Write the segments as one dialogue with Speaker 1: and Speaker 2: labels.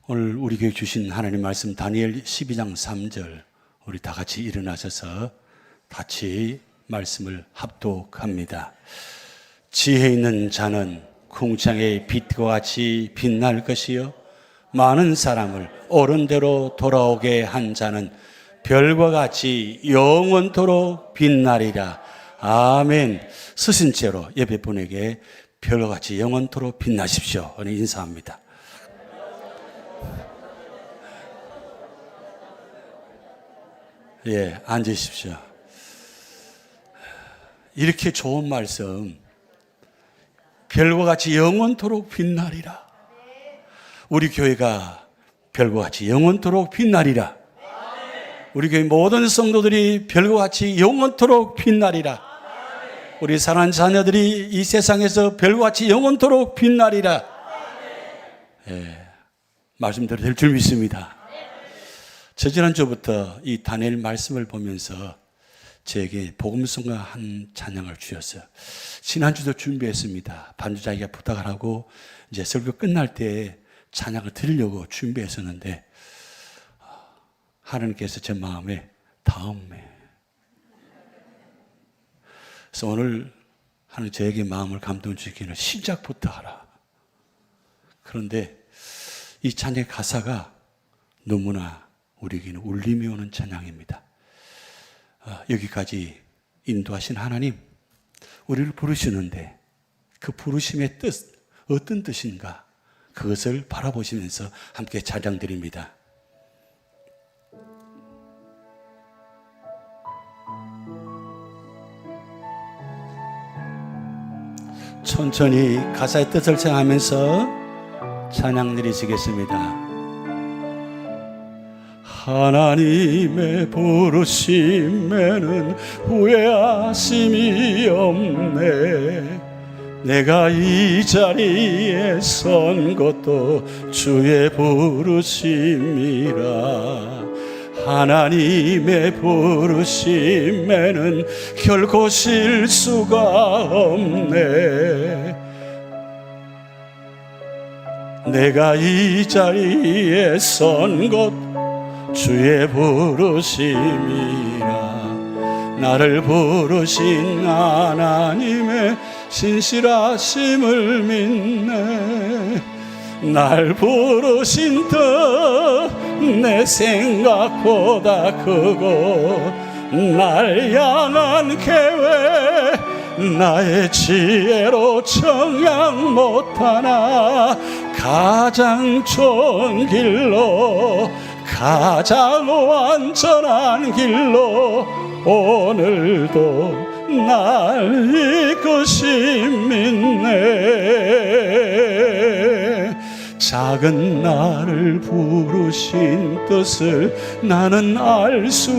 Speaker 1: 오늘 우리 교회 주신 하나님 말씀 다니엘 12장 3절 우리 다 같이 일어나셔서 같이 말씀을 합독합니다. 지혜 있는 자는 궁창의 빛과 같이 빛날 것이요 많은 사람을 옳은 대로 돌아오게 한 자는 별과 같이 영원토록 빛나리라. 아멘. 서신 채로 예배분에게 별과 같이 영원토록 빛나십시오. 오늘 인사합니다. 예, 앉으십시오. 이렇게 좋은 말씀, 별과 같이 영원토록 빛나리라. 우리 교회가 별과 같이 영원토록 빛나리라. 우리 교회 모든 성도들이 별과 같이 영원토록 빛나리라. 우리 사랑하는 자녀들이 이 세상에서 별과 같이 영원토록 빛나리라. 예, 말씀대로 될 줄 믿습니다. 지난주부터 이 다니엘 말씀을 보면서 저에게 복음성가 한 찬양을 주셨어요. 지난주도 준비했습니다. 반주자기가 부탁을 하고 이제 설교 끝날 때 찬양을 드리려고 준비했었는데 하나님께서 제 마음에 다음에 그래서 오늘 하나님 저에게 마음을 감동 주기는 시작부터 하라. 그런데 이 찬양의 가사가 너무나 우리에게는 울림이 오는 찬양입니다. 여기까지 인도하신 하나님, 우리를 부르시는데 그 부르심의 뜻, 어떤 뜻인가 그것을 바라보시면서 함께 찬양드립니다. 천천히 가사의 뜻을 생각하면서 찬양 드리시겠습니다. 하나님의 부르심에는 후회하심이 없네. 내가 이 자리에 선 것도 주의 부르심이라. 하나님의 부르심에는 결코 실수가 없네. 내가 이 자리에 선 것 주의 부르심이라. 나를 부르신 하나님의 신실하심을 믿네. 날 부르신 뜻 내 생각보다 크고 날 향한 계획 나의 지혜로 청량 못하나 가장 좋은 길로 가장 완전한 길로 오늘도 날 이끄심 믿네. 작은 나를 부르신 뜻을 나는 알 수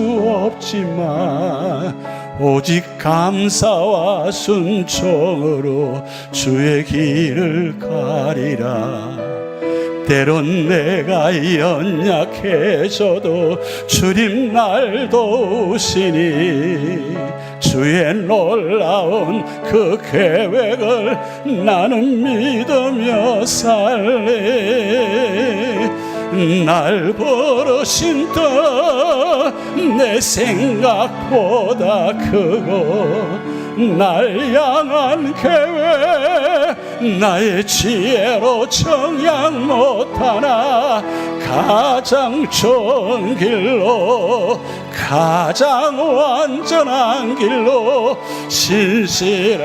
Speaker 1: 없지만 오직 감사와 순종으로 주의 길을 가리라. 때론 내가 연약해져도 주님 날 도우시니 주의 놀라운 그 계획을 나는 믿으며 살리. 날 부르신 뜻 내 생각보다 크고 날 향한 계획 나의 지혜로 청량 못하나 가장 좋은 길로 가장 완전한 길로 신실하신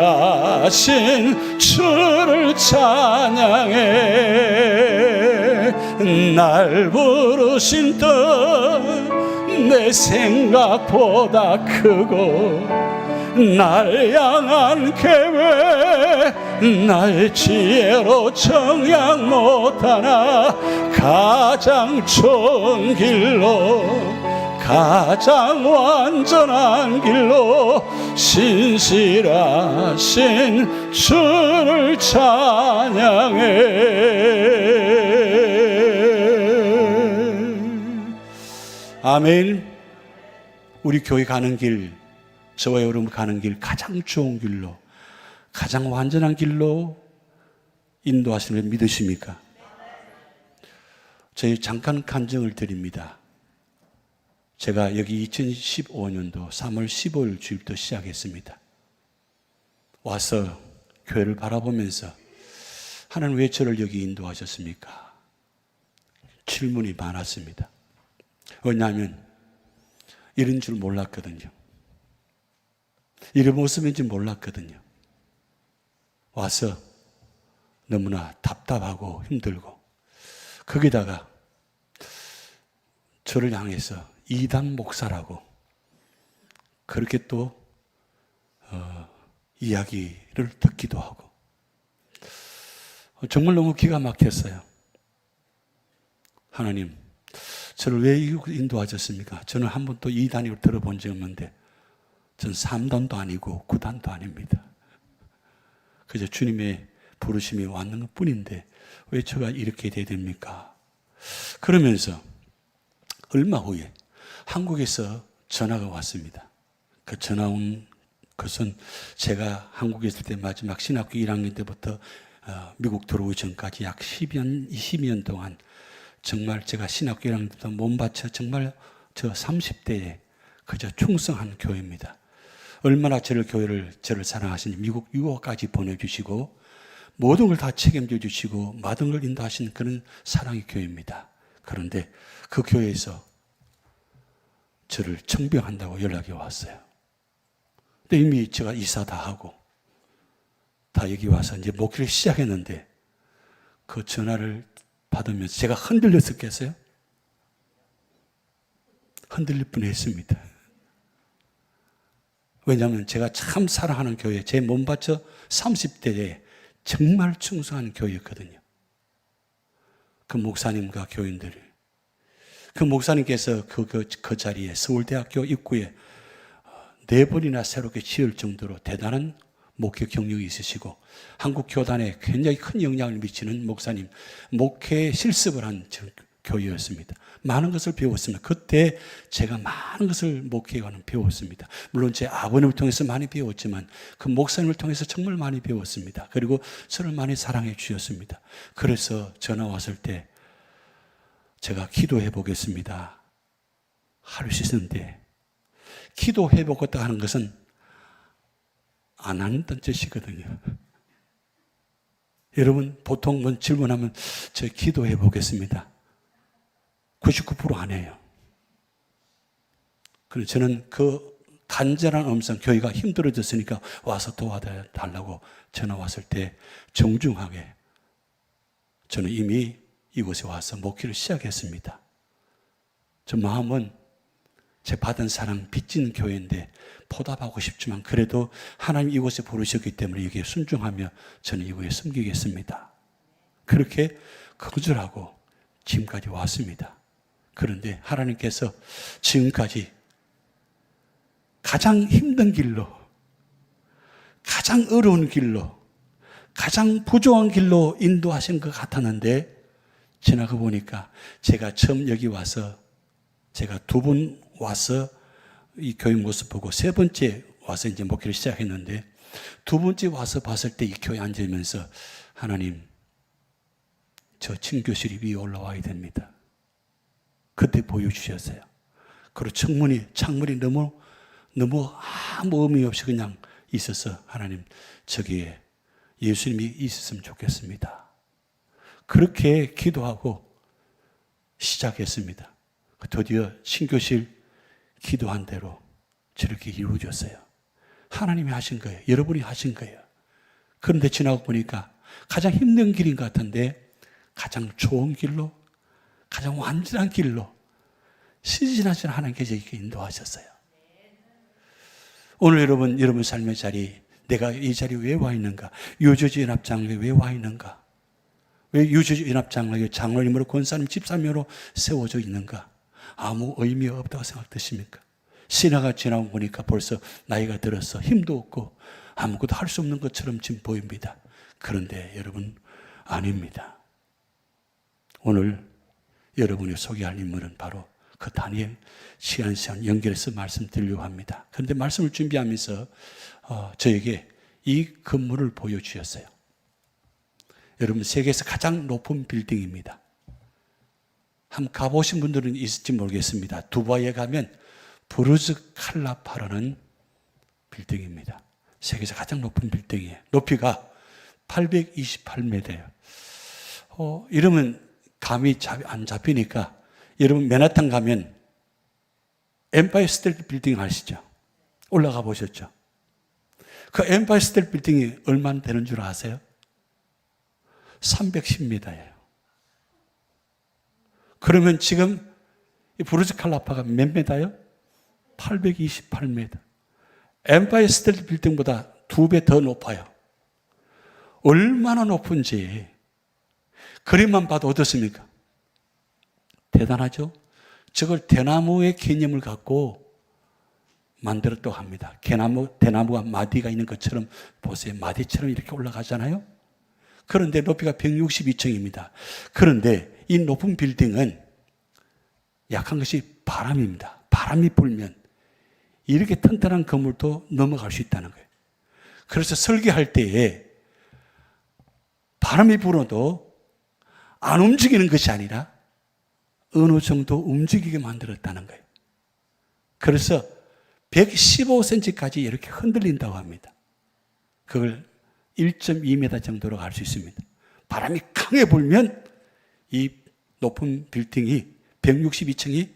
Speaker 1: 주를 찬양해. 날 부르신 뜻 내 생각보다 크고 날 향한 계획 나의 지혜로 청량 못하나 가장 좋은 길로 가장 완전한 길로 신실하신 주를 찬양해. 아멘. 우리 교회 가는 길, 저와 여러분 가는 길 가장 좋은 길로 가장 완전한 길로 인도하시는 걸 믿으십니까? 저희 잠깐 간증을 드립니다. 제가 여기 2015년도 3월 15일 주일부터 시작했습니다. 와서 교회를 바라보면서 하나님 왜 저를 여기 인도하셨습니까? 질문이 많았습니다. 왜냐하면 이런 줄 몰랐거든요. 이런 모습인지 몰랐거든요. 와서 너무나 답답하고 힘들고 거기다가 저를 향해서 이단 목사라고 그렇게 또 이야기를 듣기도 하고 정말 너무 기가 막혔어요. 하나님, 저를 왜 인도하셨습니까? 저는 한 번도 이단으로 들어본 적이 없는데 전 3단도 아니고 9단도 아닙니다. 그저 주님의 부르심이 왔는 것 뿐인데 왜 제가 이렇게 돼야 됩니까? 그러면서 얼마 후에 한국에서 전화가 왔습니다. 그 전화 온 것은 제가 한국에 있을 때 마지막 신학교 1학년 때부터 미국 들어오기 전까지 약 20년 동안 정말 제가 신학교 1학년 때부터 몸 바쳐 정말 저 30대에 그저 충성한 교회입니다. 얼마나 저를 사랑하시니 미국 유학까지 보내주시고 모든 걸 다 책임져 주시고 모든 걸 인도하신 그런 사랑의 교회입니다. 그런데 그 교회에서 저를 청병한다고 연락이 왔어요. 근데 이미 제가 이사 다 하고 다 여기 와서 이제 목회를 시작했는데 그 전화를 받으면서 제가 흔들렸었겠어요? 흔들릴 뻔했습니다. 왜냐하면 제가 참 사랑하는 교회, 제 몸 바쳐 30대에 정말 충성한 교회였거든요. 그 목사님과 교인들, 그 목사님께서 그 자리에 서울대학교 입구에 4번이나 새롭게 지을 정도로 대단한 목회 경력이 있으시고 한국 교단에 굉장히 큰 영향을 미치는 목사님, 목회 실습을 한 교회였습니다. 많은 것을 배웠습니다. 그때 제가 많은 것을 목회에 관한 배웠습니다. 물론 제 아버님을 통해서 많이 배웠지만 그 목사님을 통해서 정말 많이 배웠습니다. 그리고 저를 많이 사랑해 주셨습니다. 그래서 전화 왔을 때 제가 기도해 보겠습니다. 할 수 있는데 기도해 보겠다 하는 것은 안 한다는 뜻이거든요. 여러분 보통 질문하면 저 기도해 보겠습니다. 99% 안 해요. 그래서 저는 그 간절한 음성, 교회가 힘들어졌으니까 와서 도와달라고 전화 왔을 때 정중하게 저는 이미 이곳에 와서 목회를 시작했습니다. 저 마음은 제 받은 사랑 빚진 교회인데 보답하고 싶지만 그래도 하나님 이곳에 부르셨기 때문에 여기에 순종하며 저는 이곳에 섬기겠습니다. 그렇게 거절하고 지금까지 왔습니다. 그런데 하나님께서 지금까지 가장 힘든 길로, 가장 어려운 길로, 가장 부족한 길로 인도하신 것 같았는데 지나가 보니까 제가 처음 여기 와서 제가 2번 와서 이 교회 모습 보고 3번째 와서 이제 목회를 시작했는데 2번째 와서 봤을 때 이 교회에 앉으면서 하나님 저 친교실이 위에 올라와야 됩니다. 그때 보여주셨어요. 그리고 창문이 너무 아무 의미 없이 그냥 있어서 하나님 저기에 예수님이 있었으면 좋겠습니다. 그렇게 기도하고 시작했습니다. 드디어 신교실 기도한 대로 저렇게 이루어졌어요. 하나님이 하신 거예요. 여러분이 하신 거예요. 그런데 지나고 보니까 가장 힘든 길인 것 같은데 가장 좋은 길로, 가장 완전한 길로 시진하신 하나님께서 이렇게 인도하셨어요. 오늘 여러분 삶의 자리, 내가 이 자리에 왜 와 있는가? 유저지 연합장로에 왜 와 있는가? 왜 유저지 연합장로에 장로님으로 권사님 집사님으로 세워져 있는가? 아무 의미 없다고 생각되십니까? 신화가 지나고 보니까 벌써 나이가 들어서 힘도 없고 아무것도 할 수 없는 것처럼 지금 보입니다. 그런데 여러분 아닙니다. 오늘 여러분이 소개할 인물은 바로 그 다니엘 시간 연결해서 말씀드리려고 합니다. 그런데 말씀을 준비하면서 저에게 이 건물을 보여주셨어요. 여러분 세계에서 가장 높은 빌딩입니다. 한번 가보신 분들은 있을지 모르겠습니다. 두바이에 가면 부르즈 칼라파라는 빌딩입니다. 세계에서 가장 높은 빌딩이에요. 높이가 828m예요. 이러면 감이 안 잡히니까 여러분 맨하탄 가면 엠파이어 스테이트 빌딩 아시죠? 올라가 보셨죠? 그 엠파이어 스테이트 빌딩이 얼마나 되는 줄 아세요? 310m예요. 그러면 지금 이 부르즈 칼라파가 몇 메다요? 828m. 엠파이어 스테이트 빌딩보다 2배 더 높아요. 얼마나 높은지 그림만 봐도 어떻습니까? 대단하죠? 저걸 대나무의 개념을 갖고 만들었다고 합니다. 대나무가 마디가 있는 것처럼 보세요. 마디처럼 이렇게 올라가잖아요. 그런데 높이가 162층입니다. 그런데 이 높은 빌딩은 약한 것이 바람입니다. 바람이 불면 이렇게 튼튼한 건물도 넘어갈 수 있다는 거예요. 그래서 설계할 때에 바람이 불어도 안 움직이는 것이 아니라 어느 정도 움직이게 만들었다는 거예요. 그래서 115cm까지 이렇게 흔들린다고 합니다. 그걸 1.2m 정도로 갈 수 있습니다. 바람이 강하게 불면 이 높은 빌딩이 162층이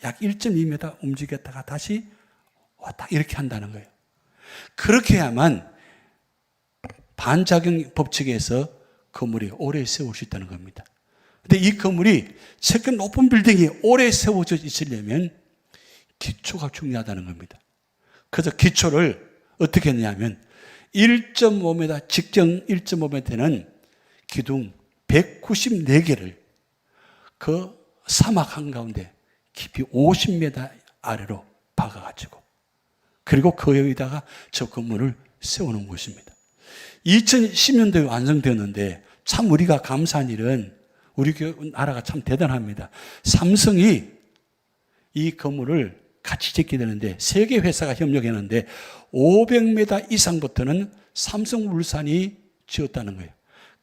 Speaker 1: 약 1.2m 움직였다가 다시 왔다 이렇게 한다는 거예요. 그렇게 해야만 반작용 법칙에서 건물이 오래 세울 수 있다는 겁니다. 근데 이 건물이 저렇게 높은 빌딩이 오래 세워져 있으려면 기초가 중요하다는 겁니다. 그래서 기초를 어떻게 했냐면 1.5m, 직경 1.5m 되는 기둥 194개를 그 사막 한가운데 깊이 50m 아래로 박아가지고 그리고 그 여기다가 저 건물을 세워놓은 것입니다. 2010년도에 완성되었는데 참 우리가 감사한 일은 우리 나라가 참 대단합니다. 삼성이 이 건물을 같이 짓게 되는데 세 개 회사가 협력했는데 500m 이상부터는 삼성물산이 지었다는 거예요.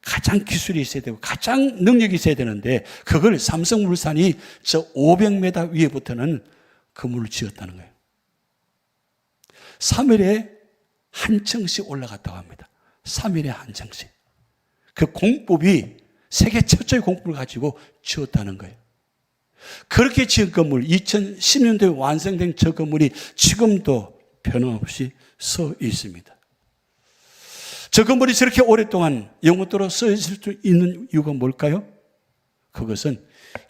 Speaker 1: 가장 기술이 있어야 되고 가장 능력이 있어야 되는데 그걸 삼성물산이 저 500m 위에부터는 건물을 지었다는 거예요. 3일에 한 층씩 올라갔다고 합니다. 3일에 한 층씩. 그 공법이 세계 최초의 공법을 가지고 지었다는 거예요. 그렇게 지은 건물, 2010년도에 완성된 저 건물이 지금도 변함없이 서 있습니다. 저 건물이 저렇게 오랫동안 영원토록 서 있을 수 있는 이유가 뭘까요? 그것은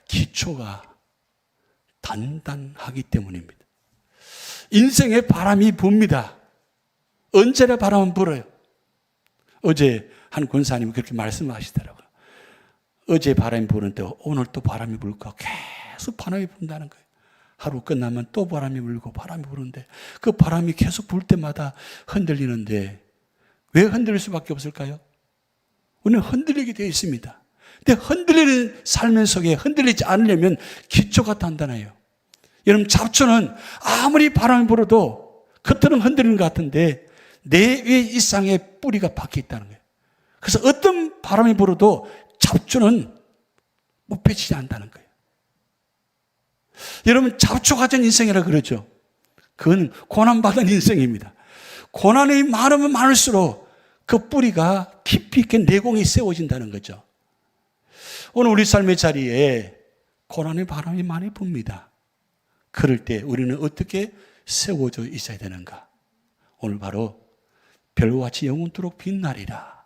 Speaker 1: 기초가 단단하기 때문입니다. 인생에 바람이 붑니다. 언제나 바람은 불어요. 어제 한 권사님이 그렇게 말씀하시더라고요. 어제 바람이 부는데 오늘 또 바람이 불고 계속 바람이 분다는 거예요. 하루 끝나면 또 바람이 불고 바람이 부는데 그 바람이 계속 불 때마다 흔들리는데 왜 흔들릴 수밖에 없을까요? 우리는 흔들리게 되어 있습니다. 근데 흔들리는 삶 속에 흔들리지 않으려면 기초가 단단해요. 여러분 잡초는 아무리 바람이 불어도 겉으로는 흔들리는 것 같은데 내 위에 이상의 뿌리가 박혀 있다는 거예요. 그래서 어떤 바람이 불어도 잡초는 못 펴지지 않는다는 거예요. 여러분 잡초 가진 인생이라 그러죠. 그건 고난받은 인생입니다. 고난이 많으면 많을수록 그 뿌리가 깊이 있게 내공이 세워진다는 거죠. 오늘 우리 삶의 자리에 고난의 바람이 많이 붑니다. 그럴 때 우리는 어떻게 세워져 있어야 되는가? 오늘 바로 별과 같이 영원토록 빛나리라.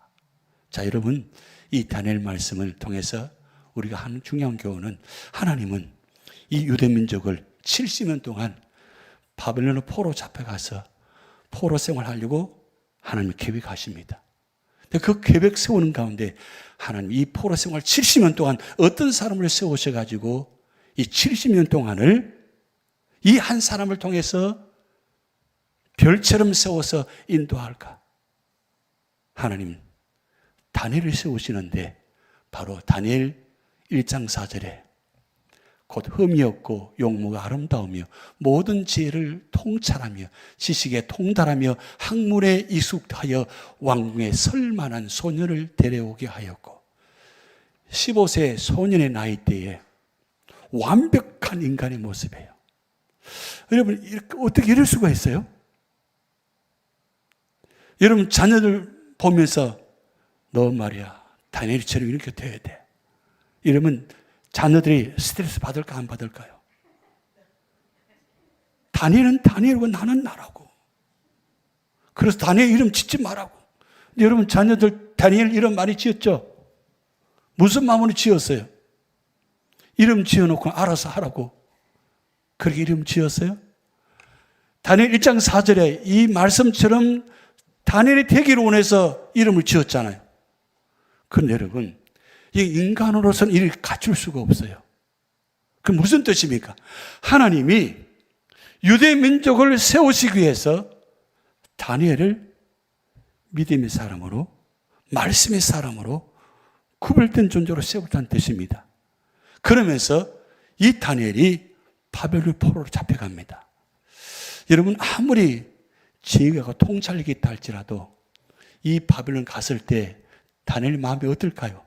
Speaker 1: 자, 여러분 이 다니엘 말씀을 통해서 우리가 하는 중요한 교훈은 하나님은 이 유대 민족을 70년 동안 바벨론의 포로 잡혀가서 포로 생활하려고 하나님이 계획하십니다. 근데 그 계획 세우는 가운데 하나님 이 포로 생활 70년 동안 어떤 사람을 세우셔가지고 이 70년 동안을 이 한 사람을 통해서 별처럼 세워서 인도할까? 하나님 다니엘을 세우시는데 바로 다니엘 1장 4절에 곧 흠이 없고 용모가 아름다우며 모든 지혜를 통찰하며 지식에 통달하며 학문에 익숙하여 왕궁에 설만한 소년을 데려오게 하였고 15세 소년의 나이 때에 완벽한 인간의 모습이에요. 여러분, 어떻게 이럴 수가 있어요? 여러분, 자녀들 보면서 너 말이야, 다니엘처럼 이렇게 돼야 돼. 이러면 자녀들이 스트레스 받을까 안 받을까요? 다니엘은 다니엘이고 나는 나라고. 그래서 다니엘 이름 짓지 말라고. 근데 여러분, 자녀들 다니엘 이름 많이 지었죠? 무슨 마음으로 지었어요? 이름 지어놓고 알아서 하라고. 그렇게 이름 지었어요? 다니엘 1장 4절에 이 말씀처럼 다니엘이 되기를 원해서 이름을 지었잖아요. 그런데 여러분, 이 인간으로서는 이를 갖출 수가 없어요. 그 무슨 뜻입니까? 하나님이 유대 민족을 세우시기 위해서 다니엘을 믿음의 사람으로, 말씀의 사람으로 구별된 존재로 세웠다는 뜻입니다. 그러면서 이 다니엘이 바벨론 포로로 잡혀갑니다. 여러분, 아무리 지혜가 통찰력이 있다 할지라도 이 바벨론 갔을 때 다니엘 마음이 어떨까요?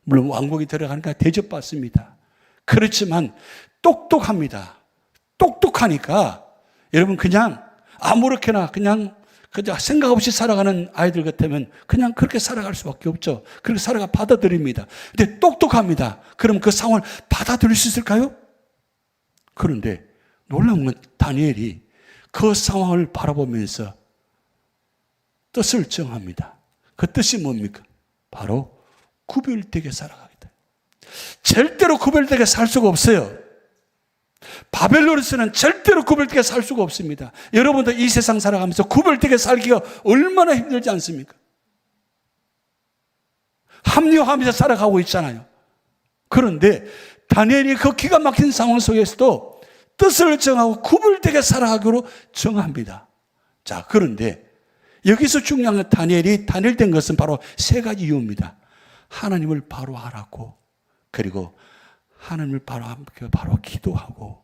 Speaker 1: 물론 왕국에 들어가니까 대접받습니다. 그렇지만 똑똑합니다. 똑똑하니까 여러분, 그냥 아무렇게나 그냥 생각 없이 살아가는 아이들 같으면 그냥 그렇게 살아갈 수밖에 없죠. 그렇게 살아가 받아들입니다. 근데 똑똑합니다. 그럼 그 상황을 받아들일 수 있을까요? 그런데 놀라운 건 다니엘이 그 상황을 바라보면서 뜻을 정합니다. 그 뜻이 뭡니까? 바로 구별되게 살아가겠다. 절대로 구별되게 살 수가 없어요. 바벨론에서는 절대로 구별되게 살 수가 없습니다. 여러분도 이 세상 살아가면서 구별되게 살기가 얼마나 힘들지 않습니까? 합리화하면서 살아가고 있잖아요. 그런데 다니엘이 그 기가 막힌 상황 속에서도 뜻을 정하고 구별되게 살아가기로 정합니다. 자, 그런데 여기서 중요한 건 다니엘이 다니엘된 것은 바로 세 가지 이유입니다. 하나님을 바로 알았고, 그리고 하나님을 바로 기도하고,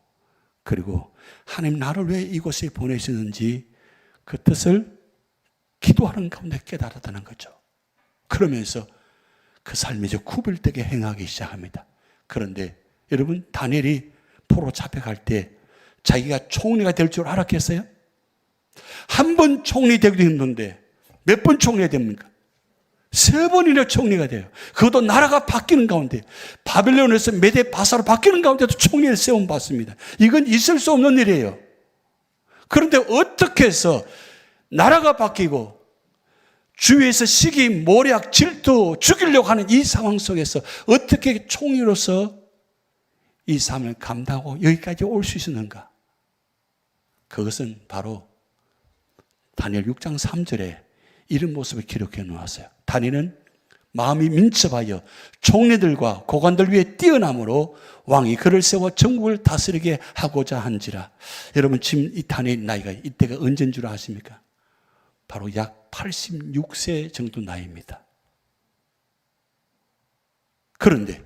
Speaker 1: 그리고 하나님 나를 왜 이곳에 보내시는지 그 뜻을 기도하는 가운데 깨달았다는 거죠. 그러면서 그 삶이 이제 구별되게 행하기 시작합니다. 그런데 여러분, 다니엘이 포로 잡혀갈 때 자기가 총리가 될 줄 알았겠어요? 한 번 총리 되기도 힘든데 몇 번 총리가 됩니까? 3번이나 총리가 돼요. 그것도 나라가 바뀌는 가운데, 바벨론에서 메대 바사로 바뀌는 가운데도 총리를 세움받습니다. 이건 있을 수 없는 일이에요. 그런데 어떻게 해서 나라가 바뀌고 주위에서 시기, 모략, 질투, 죽이려고 하는 이 상황 속에서 어떻게 총리로서 이 삶을 감당하고 여기까지 올 수 있었는가? 그것은 바로 다니엘 6장 3절에 이런 모습을 기록해 놓았어요. 다니엘은 마음이 민첩하여 총리들과 고관들 위에 뛰어남으로 왕이 그를 세워 전국을 다스리게 하고자 한지라. 여러분, 지금 이 다니엘 나이가 이때가 언제인 줄 아십니까? 바로 약 86세 정도 나이입니다. 그런데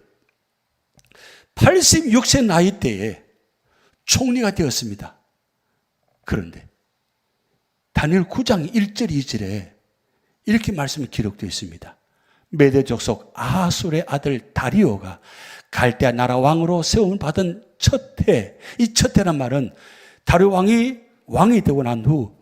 Speaker 1: 86세 나이 때에 총리가 되었습니다. 그런데 다니엘 9장 1절 2절에 이렇게 말씀이 기록되어 있습니다. 메대 족속 아하술의 아들 다리오가 갈대아 나라 왕으로 세움을 받은 첫 해, 이 첫 해란 말은 다리오 왕이 되고 난 후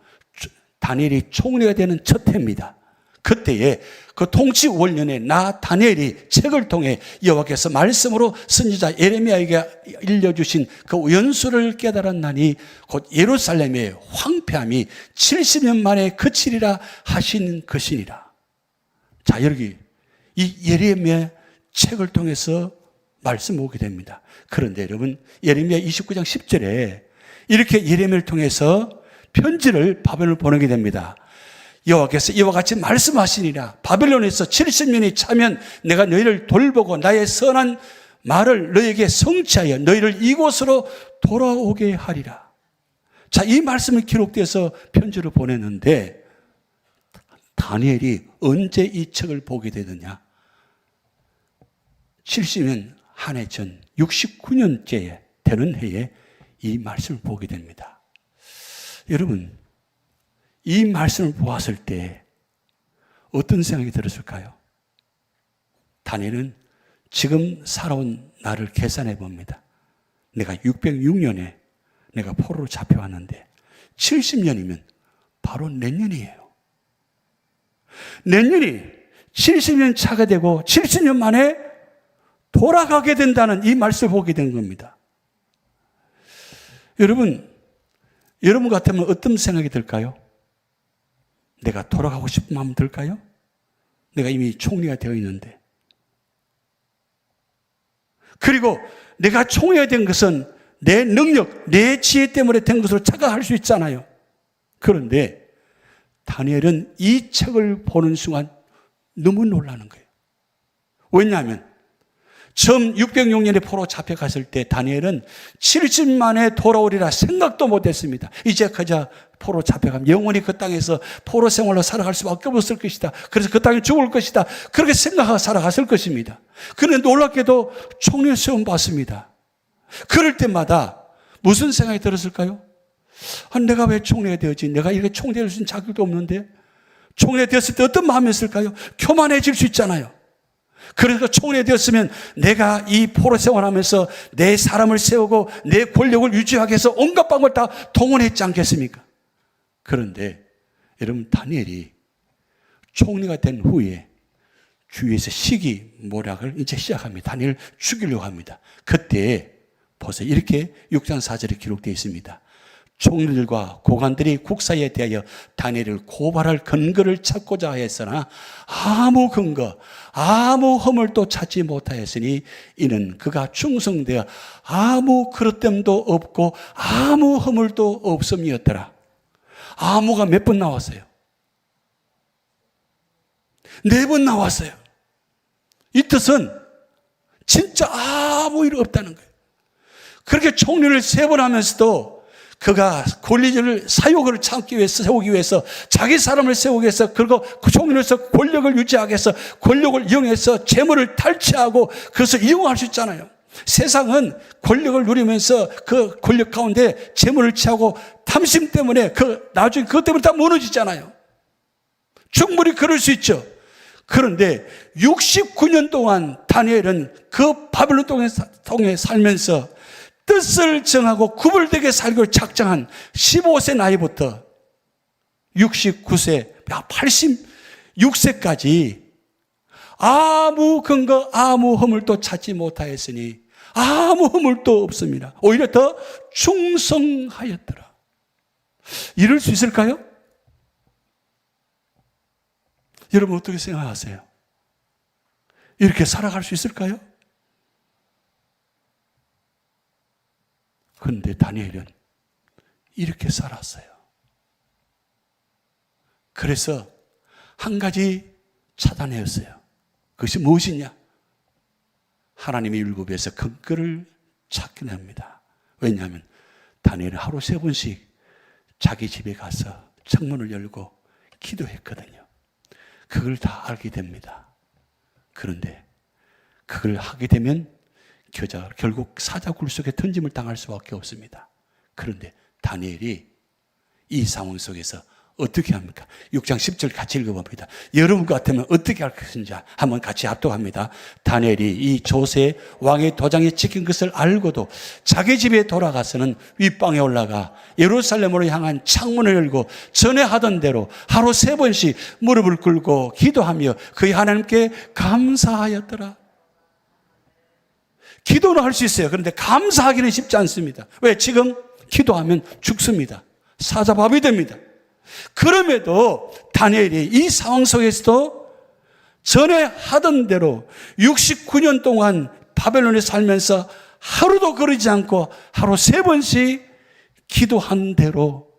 Speaker 1: 다니엘이 총리가 되는 첫 해입니다. 그때에 그 통치 원년에 나 다니엘이 책을 통해 여호와께서 말씀으로 선지자 예레미야에게 일려주신 그 연수를 깨달았나니 곧 예루살렘의 황폐함이 70년 만에 그치리라 하신 것이니라. 자, 여기 이 예레미야 책을 통해서 말씀 오게 됩니다. 그런데 여러분, 예레미야 29장 10절에 이렇게 예레미야를 통해서 편지를 바벨론을 보내게 됩니다. 여호와께서 이와 같이 말씀하시니라. 바벨론에서 70년이 차면 내가 너희를 돌보고 나의 선한 말을 너희에게 성취하여 너희를 이곳으로 돌아오게 하리라. 자, 이 말씀이 기록돼서 편지를 보냈는데 다니엘이 언제 이 책을 보게 되느냐? 70년 한 해 전 69년째에 되는 해에 이 말씀을 보게 됩니다. 여러분, 이 말씀을 보았을 때 어떤 생각이 들었을까요? 다니엘은 지금 살아온 나를 계산해 봅니다. 내가 606년에 내가 포로로 잡혀왔는데 70년이면 바로 내년이에요. 내년이 70년 차가 되고 70년 만에 돌아가게 된다는 이 말씀을 보게 된 겁니다. 여러분 같으면 어떤 생각이 들까요? 내가 돌아가고 싶은 마음 들까요? 내가 이미 총리가 되어 있는데. 그리고 내가 총리가 된 것은 내 능력, 내 지혜 때문에 된 것으로 착각할 수 있잖아요. 그런데 다니엘은 이 책을 보는 순간 너무 놀라는 거예요. 왜냐하면 처음 606년에 포로 잡혀갔을 때 다니엘은 70 만에 돌아오리라 생각도 못했습니다. 이제 그저 포로 잡혀가면 영원히 그 땅에서 포로 생활로 살아갈 수밖에 없을 것이다. 그래서 그 땅에 죽을 것이다. 그렇게 생각하고 살아갔을 것입니다. 그런데 놀랍게도 총리를 시험 받습니다. 그럴 때마다 무슨 생각이 들었을까요? 내가 왜 총리가 되었지? 내가 이렇게 총리될 수 있는 자격도 없는데 총리가 되었을 때 어떤 마음이었을까요? 교만해질 수 있잖아요. 그래서 총리가 되었으면 내가 이 포로 생활하면서 내 사람을 세우고 내 권력을 유지하기 위해서 온갖 방법을 다 동원했지 않겠습니까? 그런데 여러분 다니엘이 총리가 된 후에 주위에서 시기모략을 이제 시작합니다. 다니엘을 죽이려고 합니다. 그때 보세요. 이렇게 6장 4절에 기록되어 있습니다. 총리들과 고관들이 국사에 대하여 다니엘을 고발할 근거를 찾고자 하였으나 아무 근거, 아무 허물도 찾지 못하였으니 이는 그가 충성되어 아무 그릇됨도 없고 아무 허물도 없음이었더라. 아무가 몇 번 나왔어요? 4번 나왔어요. 이 뜻은 진짜 아무 일 없다는 거예요. 그렇게 총리를 3번 하면서도 그가 권리를 사욕을 참기 위해서 세우기 위해서 자기 사람을 세우기 위해서 그리고 그 총리로서 권력을 유지하기 위해서 권력을 이용해서 재물을 탈취하고 그것을 이용할 수 있잖아요. 세상은 권력을 누리면서 그 권력 가운데 재물을 취하고 탐심 때문에 나중에 그것 때문에 다 무너지잖아요. 충분히 그럴 수 있죠. 그런데 69년 동안 다니엘은 그 바벨론 통해 살면서 뜻을 정하고 구불되게 살기로 작정한 15세 나이부터 69세, 86세까지 아무 근거, 아무 허물도 찾지 못하였으니 아무 허물도 없습니다. 오히려 더 충성하였더라. 이럴 수 있을까요? 여러분 어떻게 생각하세요? 이렇게 살아갈 수 있을까요? 그런데 다니엘은 이렇게 살았어요. 그래서 한 가지 찾아내었어요. 그것이 무엇이냐? 하나님의 율법에서 근거를 찾게 됩니다. 왜냐하면 다니엘은 하루 3번씩 자기 집에 가서 창문을 열고 기도했거든요. 그걸 다 알게 됩니다. 그런데 그걸 하게 되면 결국 사자굴 속에 던짐을 당할 수밖에 없습니다. 그런데 다니엘이 이 상황 속에서 어떻게 합니까? 6장 10절 같이 읽어봅니다. 여러분 같으면 어떻게 할 것인지 한번 같이 합독합니다. 다니엘이 이 조세 왕의 도장에 찍힌 것을 알고도 자기 집에 돌아가서는 윗방에 올라가 예루살렘으로 향한 창문을 열고 전에 하던 대로 하루 3번씩 무릎을 꿇고 기도하며 그의 하나님께 감사하였더라. 기도는 할 수 있어요. 그런데 감사하기는 쉽지 않습니다. 왜? 지금 기도하면 죽습니다. 사자밥이 됩니다. 그럼에도 다니엘이 이 상황 속에서도 전에 하던 대로 69년 동안 바벨론에 살면서 하루도 거르지 않고 하루 3번씩 기도한 대로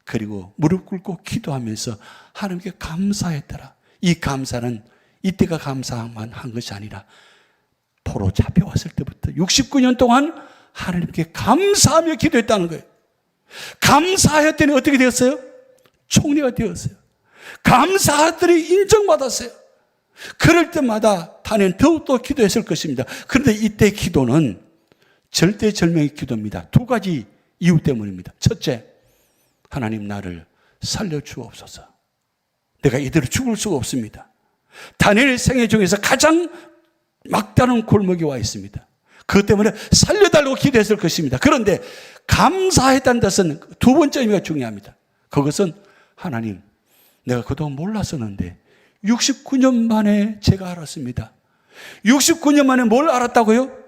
Speaker 1: 그리고 무릎 꿇고 기도하면서 하나님께 감사했더라. 이 감사는 이때가 감사만 한 것이 아니라 포로 잡혀왔을 때부터 69년 동안 하나님께 감사하며 기도했다는 거예요. 감사했더니 어떻게 되었어요? 총리가 되었어요. 감사하더니 인정받았어요. 그럴 때마다 다니엘은 더욱더 기도했을 것입니다. 그런데 이때 기도는 절대절명의 기도입니다. 2가지 이유 때문입니다. 첫째, 하나님 나를 살려주옵소서. 내가 이대로 죽을 수가 없습니다. 다니엘 생애 중에서 가장 막다른 골목에 와 있습니다. 그것 때문에 살려달라고 기도했을 것입니다. 그런데 감사했다는 뜻은 두 번째 의미가 중요합니다. 그것은 하나님, 내가 그동안 몰랐었는데 69년 만에 제가 알았습니다. 69년 만에 뭘 알았다고요?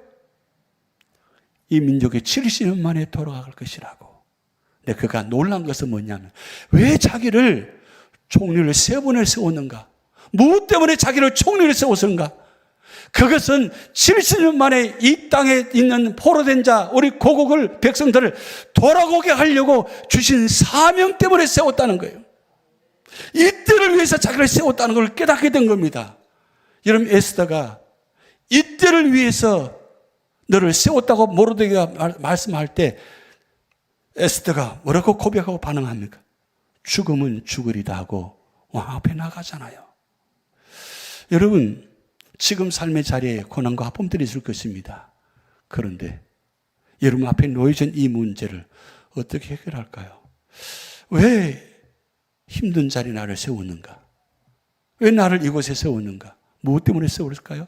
Speaker 1: 이 민족이 70년 만에 돌아갈 것이라고. 근데 그가 놀란 것은 뭐냐면 왜 자기를 총리를 3번을 세웠는가? 무엇 때문에 자기를 총리를 세웠는가? 그것은 70년 만에 이 땅에 있는 포로된 자, 우리 고국을, 백성들을 돌아오게 하려고 주신 사명 때문에 세웠다는 거예요. 이때를 위해서 자기를 세웠다는 걸 깨닫게 된 겁니다. 여러분, 에스더가 이때를 위해서 너를 세웠다고 모르드게가 말씀할 때 에스더가 뭐라고 고백하고 반응합니까? 죽으면 죽으리다 하고 왕 앞에 나가잖아요. 여러분, 지금 삶의 자리에 고난과 아픔들이 있을 것입니다. 그런데 여러분 앞에 놓여진 이 문제를 어떻게 해결할까요? 왜 힘든 자리에 나를 세웠는가? 왜 나를 이곳에 세웠는가? 무엇 때문에 세웠을까요?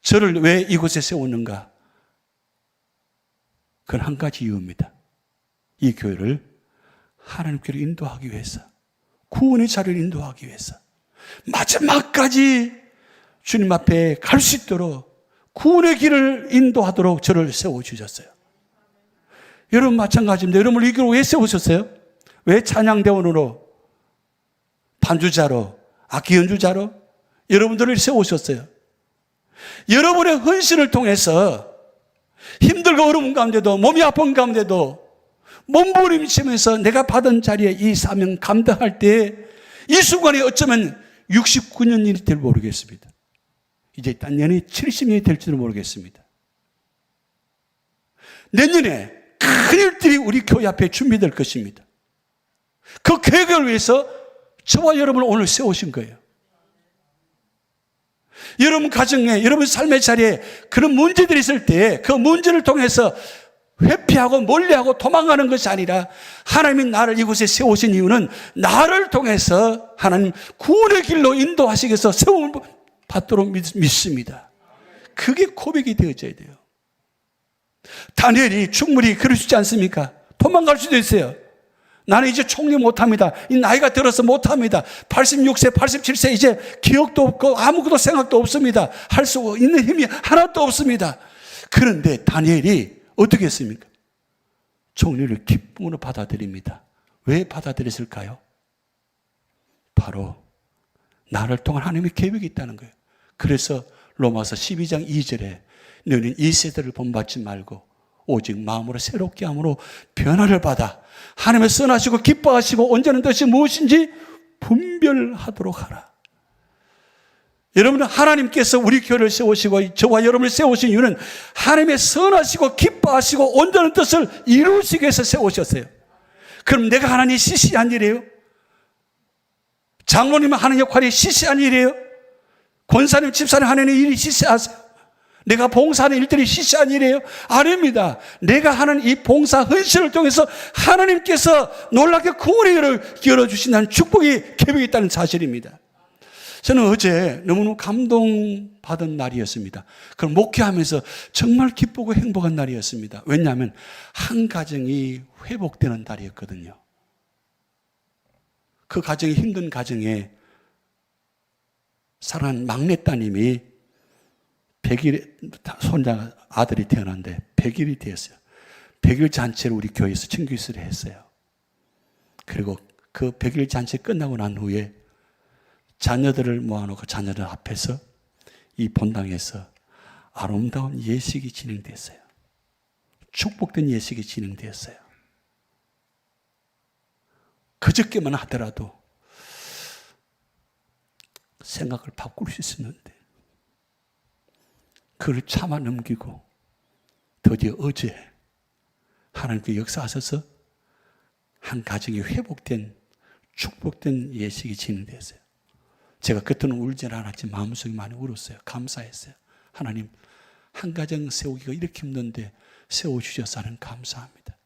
Speaker 1: 저를 왜 이곳에 세웠는가? 그건 한 가지 이유입니다. 이 교회를 하나님께로 인도하기 위해서, 구원의 자리를 인도하기 위해서, 마지막까지 주님 앞에 갈 수 있도록 구원의 길을 인도하도록 저를 세워주셨어요. 여러분 마찬가지입니다. 여러분을 이 교회로 왜 세우셨어요? 왜 찬양대원으로, 반주자로, 악기 연주자로 여러분들을 세우셨어요? 여러분의 헌신을 통해서 힘들고 어려운 가운데도, 몸이 아픈 가운데도 몸부림치면서 내가 받은 자리에 이 사명 감당할 때 이 순간이 어쩌면 69년이 될지 모르겠습니다. 이제 딴 년이 70년이 될지도 모르겠습니다. 내년에 큰 일들이 우리 교회 앞에 준비될 것입니다. 그 계획을 위해서 저와 여러분을 오늘 세우신 거예요. 여러분 가정에, 여러분 삶의 자리에 그런 문제들이 있을 때 그 문제를 통해서 회피하고 멀리하고 도망가는 것이 아니라 하나님이 나를 이곳에 세우신 이유는 나를 통해서 하나님 구원의 길로 인도하시기 위해서 세움을 받도록 믿습니다. 그게 고백이 되어져야 돼요. 다니엘이 충분히 그럴 수 있지 않습니까? 도망갈 수도 있어요. 나는 이제 총리 못합니다. 이 나이가 들어서 못합니다. 86세, 87세 이제 기억도 없고 아무것도 생각도 없습니다. 할 수 있는 힘이 하나도 없습니다. 그런데 다니엘이 어떻게 했습니까? 총리를 기쁨으로 받아들입니다. 왜 받아들였을까요? 바로 나를 통한 하나님의 계획이 있다는 거예요. 그래서 로마서 12장 2절에 너는 이 세대를 본받지 말고 오직 마음으로 새롭게 함으로 변화를 받아 하나님의 선하시고 기뻐하시고 온전한 뜻이 무엇인지 분별하도록 하라. 여러분은 하나님께서 우리 교회를 세우시고 저와 여러분을 세우신 이유는 하나님의 선하시고 기뻐하시고 온전한 뜻을 이루시기 위해서 세우셨어요. 그럼 내가 하나님이 시시한 일이에요? 장로님은 하는 역할이 시시한 일이에요? 권사님, 집사님 하는 일이 시시하세요? 내가 봉사하는 일들이 시시한 일이에요? 아닙니다. 내가 하는 이 봉사 헌신을 통해서 하나님께서 놀랍게 구원의 길을 열어주신다는 축복이 계획이 있다는 사실입니다. 저는 어제 너무너무 감동받은 날이었습니다. 그럼 목회하면서 정말 기쁘고 행복한 날이었습니다. 왜냐하면 한 가정이 회복되는 날이었거든요. 그 가정이 힘든 가정에 사랑하는 막내 따님이 100일, 손자 아들이 태어났는데 100일이 되었어요. 100일 잔치를 우리 교회에서 청교수를 했어요. 그리고 그 100일 잔치 끝나고 난 후에 자녀들을 모아놓고 자녀들 앞에서 이 본당에서 아름다운 예식이 진행됐어요. 축복된 예식이 진행되었어요. 그저께만 하더라도 생각을 바꿀 수 있었는데 그걸 참아 넘기고 드디어 어제 하나님께 역사하셔서 한 가정이 회복된 축복된 예식이 진행됐어요. 제가 그때는 울지 않았지만 마음속에 많이 울었어요. 감사했어요. 하나님, 한 가정 세우기가 이렇게 힘든데 세워주셔서 하는 감사합니다.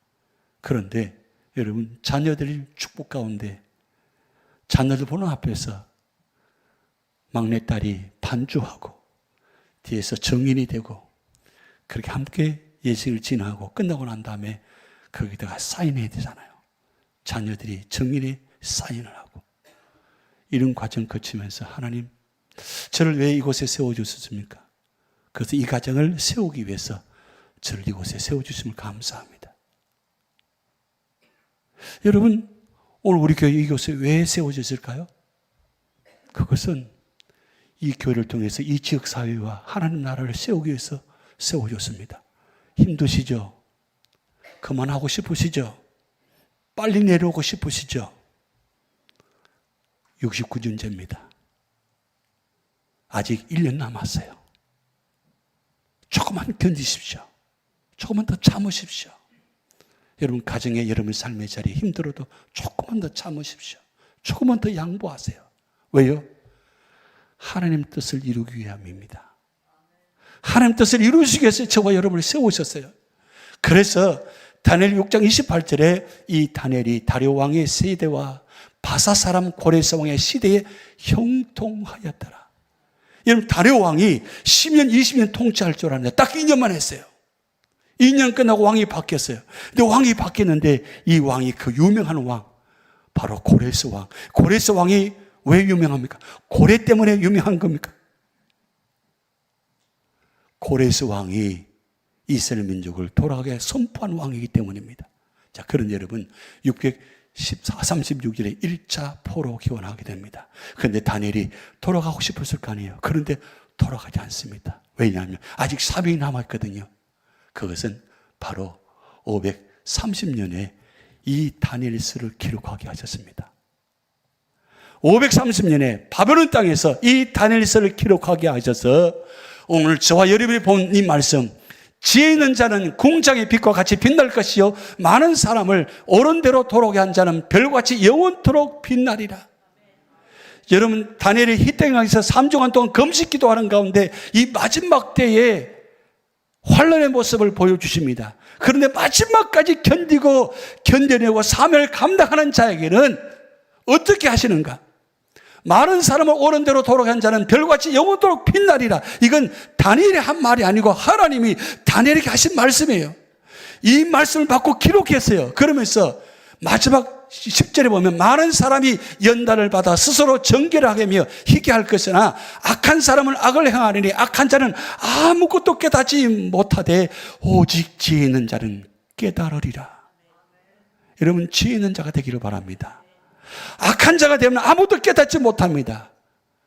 Speaker 1: 그런데 여러분, 자녀들이 축복 가운데 자녀들 보는 앞에서 막내딸이 반주하고 뒤에서 정인이 되고 그렇게 함께 예식을 지나고 끝나고 난 다음에 거기다가 사인해야 되잖아요. 자녀들이 정일에 사인을 하고. 이런 과정 거치면서 하나님, 저를 왜 이곳에 세워주셨습니까? 그래서 이 가정을 세우기 위해서 저를 이곳에 세워주심을 감사합니다. 여러분, 오늘 우리 교회 이곳에 왜 세워졌을까요? 그것은 이 교회를 통해서 이 지역사회와 하나님 나라를 세우기 위해서 세워졌습니다. 힘드시죠? 그만하고 싶으시죠? 빨리 내려오고 싶으시죠? 69년째입니다. 아직 1년 남았어요. 조금만 견디십시오. 조금만 더 참으십시오. 여러분 가정에 여러분 삶의 자리에 힘들어도 조금만 더 참으십시오. 조금만 더 양보하세요. 왜요? 하나님 뜻을 이루기 위함입니다. 하나님 뜻을 이루시기 위해서 저와 여러분을 세우셨어요. 그래서 다니엘 6장 28절에 이 다니엘이 다리오 왕의 세대와 바사 사람 고레스 왕의 시대에 형통하였더라. 여러분 다리오 왕이 10년 20년 통치할 줄 알았는데 딱 2년만 했어요. 2년 끝나고 왕이 바뀌었어요. 근데 왕이 바뀌었는데 이 왕이 그 유명한 왕 바로 고레스 왕. 고레스 왕이 왜 유명합니까? 고레 때문에 유명한 겁니까? 고레스 왕이 이스라엘 민족을 돌아가게 선포한 왕이기 때문입니다. 자, 그런 여러분 636절에 1차 포로 기원하게 됩니다. 그런데 다니엘이 돌아가고 싶었을 거 아니에요. 그런데 돌아가지 않습니다. 왜냐하면 아직 3일이 남았거든요. 그것은 바로 530년에 이 다니엘서를 기록하게 하셨습니다. 530년에 바벨론 땅에서 이 다니엘서를 기록하게 하셔서 오늘 저와 여러분이 본 이 말씀, 지혜 있는 자는 궁창의 빛과 같이 빛날 것이요 많은 사람을 옳은대로 돌아오게 한 자는 별같이 영원토록 빛나리라. 여러분 다니엘이 히땡강에서 3주간 동안 금식 기도하는 가운데 이 마지막 때에 환란의 모습을 보여주십니다. 그런데 마지막까지 견뎌내고 사명을 감당하는 자에게는 어떻게 하시는가? 많은 사람을 옳은 대로 돌아오게 한 자는 별같이 영원토록 빛나리라. 이건 다니엘이 한 말이 아니고 하나님이 다니엘에게 하신 말씀이에요. 이 말씀을 받고 기록했어요. 그러면서 마지막 10절에 보면 많은 사람이 연단을 받아 스스로 정결을 하며 희게 할 것이나 악한 사람은 악을 행하리니 악한 자는 아무것도 깨닫지 못하되 오직 지혜 있는 자는 깨달으리라. 여러분 지혜 있는 자가 되기를 바랍니다. 악한 자가 되면 아무도 깨닫지 못합니다.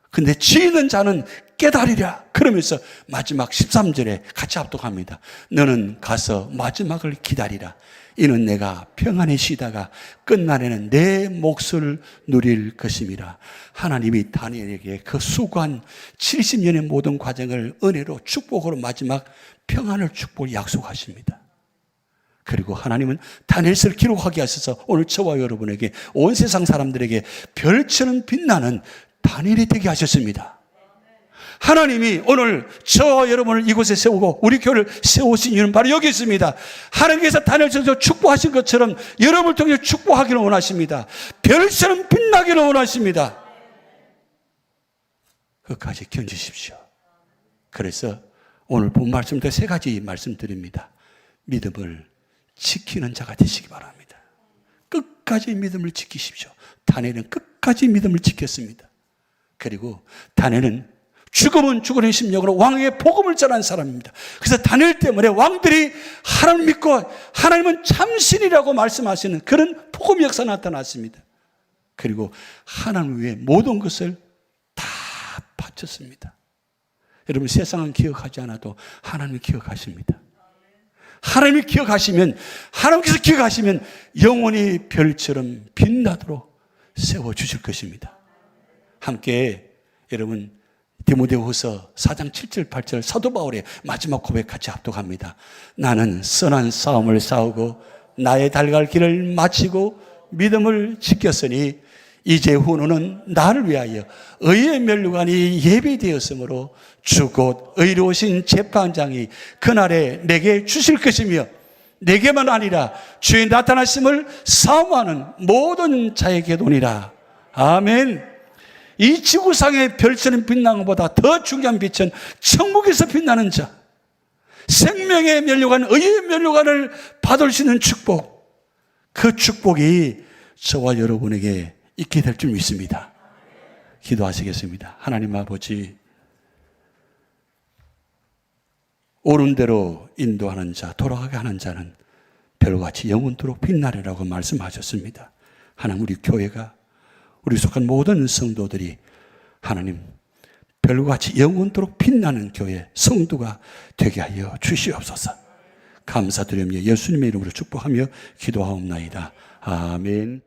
Speaker 1: 근데 지혜 있는 자는 깨달으리라. 그러면서 마지막 13절에 같이 합독합니다. 너는 가서 마지막을 기다리라. 이는 내가 평안히 쉬다가 끝날에는 내 몫을 누릴 것임이라. 하나님이 다니엘에게 그 수고한 70년의 모든 과정을 은혜로 축복으로 마지막 평안을 축복을 약속하십니다. 그리고 하나님은 다니엘서를 기록하게 하셔서 오늘 저와 여러분에게 온 세상 사람들에게 별처럼 빛나는 다니엘이 되게 하셨습니다. 하나님이 오늘 저와 여러분을 이곳에 세우고 우리 교회를 세우신 이유는 바로 여기 있습니다. 하나님께서 다니엘서에서 축복하신 것처럼 여러분을 통해 축복하기를 원하십니다. 별처럼 빛나기를 원하십니다. 끝까지 견디십시오. 그래서 오늘 본 말씀도 3가지 말씀드립니다. 믿음을 지키는 자가 되시기 바랍니다. 끝까지 믿음을 지키십시오. 다니엘은 끝까지 믿음을 지켰습니다. 그리고 다니엘은 죽으면 죽으는 심령으로 왕에게 복음을 전한 사람입니다. 그래서 다니엘 때문에 왕들이 하나님 믿고 하나님은 참신이라고 말씀하시는 그런 복음 역사 나타났습니다. 그리고 하나님 위해 모든 것을 다 바쳤습니다. 여러분 세상은 기억하지 않아도 하나님은 기억하십니다. 하나님이 기억하시면, 하나님께서 기억하시면 영원히 별처럼 빛나도록 세워주실 것입니다. 함께 여러분 디모데후서 4장 7절 8절 사도 바울의 마지막 고백 같이 합독합니다. 나는 선한 싸움을 싸우고 나의 달갈 길을 마치고 믿음을 지켰으니 이제 후는 나를 위하여 의의 면류관이 예비되었으므로 주 곧 의로우신 재판장이 그날에 내게 주실 것이며 내게만 아니라 주의 나타나심을 사모하는 모든 자에게도니라. 아멘. 이 지구상의 별처럼 빛나는 것보다 더 중요한 빛은 천국에서 빛나는 자, 생명의 면류관, 의의 면류관을 받을 수 있는 축복, 그 축복이 저와 여러분에게 있게 될 줄 믿습니다. 기도하시겠습니다. 하나님 아버지, 옳은 대로 인도하는 자, 돌아가게 하는 자는 별같이 영원토록 빛나리라고 말씀하셨습니다. 하나님, 우리 교회가, 우리 속한 모든 성도들이 하나님 별같이 영원토록 빛나는 교회 성도가 되게 하여 주시옵소서. 감사드리며 예수님의 이름으로 축복하며 기도하옵나이다. 아멘.